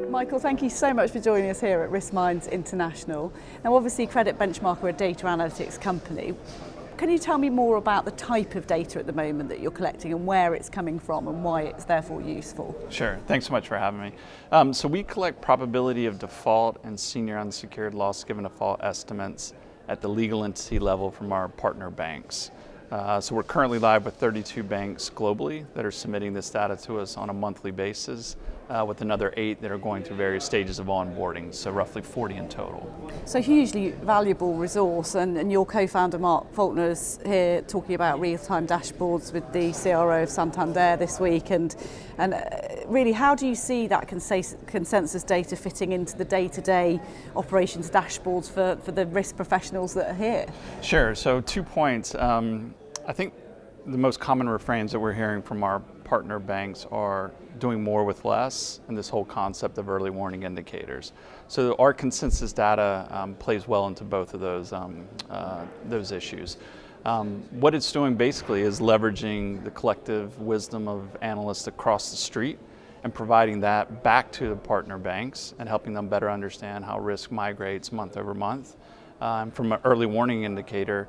Michael, thank you so much for joining us here at Risk Minds International. Now, obviously, Credit Benchmark are a data analytics company. Can you tell me more about the type of data at the moment that you're collecting and where it's coming from and why it's therefore useful? Sure, thanks so much for having me. So we collect probability of default and senior unsecured loss given default estimates at the legal entity level from our partner banks. So we're currently live with 32 banks globally that are submitting this data to us on a monthly basis, with another 8 that are going through various stages of onboarding, so roughly 40 in total. So hugely valuable resource, and your co-founder Mark Faulkner's here talking about real-time dashboards with the CRO of Santander this week, and really, how do you see that consensus data fitting into the day-to-day operations dashboards for the risk professionals that are here? Sure, so 2 points. I think the most common refrains that we're hearing from our partner banks are doing more with less, and this whole concept of early warning indicators. So our consensus data plays well into both of those issues. What it's doing basically is leveraging the collective wisdom of analysts across the street and providing that back to the partner banks and helping them better understand how risk migrates month over month. From an early warning indicator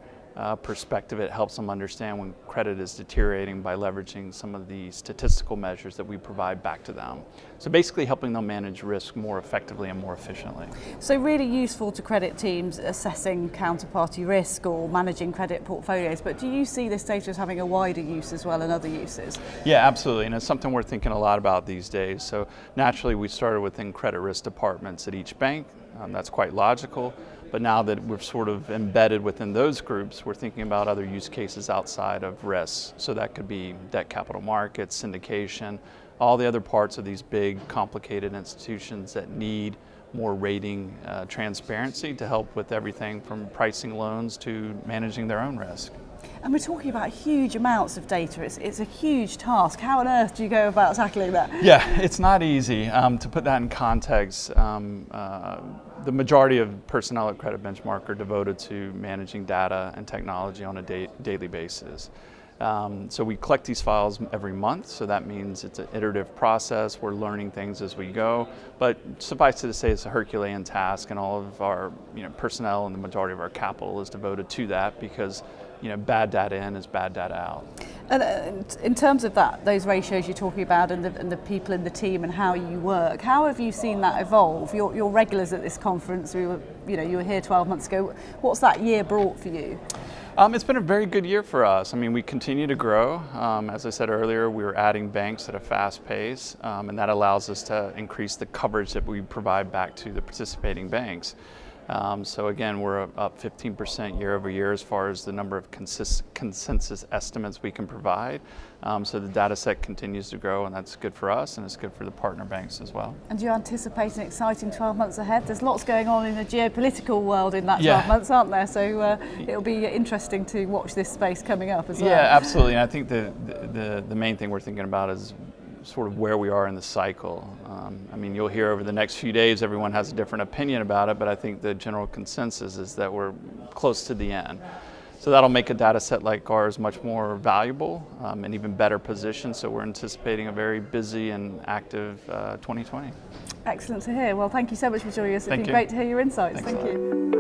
perspective, it helps them understand when credit is deteriorating by leveraging some of the statistical measures that we provide back to them. So basically helping them manage risk more effectively and more efficiently. So really useful to credit teams assessing counterparty risk or managing credit portfolios, but do you see this data as having a wider use as well and other uses? Yeah, absolutely, and it's something we're thinking a lot about these days. So naturally we started within credit risk departments at each bank. That's quite logical. But now that we're sort of embedded within those groups, we're thinking about other use cases outside of risk. So that could be debt capital markets, syndication, all the other parts of these big, complicated institutions that need more rating transparency to help with everything from pricing loans to managing their own risk. And we're talking about huge amounts of data. It's a huge task. How on earth do you go about tackling that? Yeah, it's not easy. To put that in context, the majority of personnel at Credit Benchmark are devoted to managing data and technology on a daily basis. So we collect these files every month, so that means it's an iterative process. We're learning things as we go, but suffice it to say it's a Herculean task, and all of our personnel and the majority of our capital is devoted to that because bad data in is bad data out. And in terms of those ratios you're talking about and the people in the team and how you work, how have you seen that evolve? You're regulars at this conference. You were here 12 months ago. What's that year brought for you? It's been a very good year for us. I mean, we continue to grow. As I said earlier, we're adding banks at a fast pace, and that allows us to increase the coverage that we provide back to the participating banks. So again, we're up 15% year over year as far as the number of consensus estimates we can provide. So the data set continues to grow, and that's good for us, and it's good for the partner banks as well. And do you anticipate an exciting 12 months ahead? There's lots going on in the geopolitical world in that 12 months, aren't there? So it'll be interesting to watch this space coming up as well. Yeah, absolutely. And I think the main thing we're thinking about is sort of where we are in the cycle. I mean, you'll hear over the next few days, everyone has a different opinion about it, but I think the general consensus is that we're close to the end. So that'll make a data set like ours much more valuable and even better positioned. So we're anticipating a very busy and active 2020. Excellent to hear. Well, thank you so much for joining us. It's been great to hear your insights. Thank you.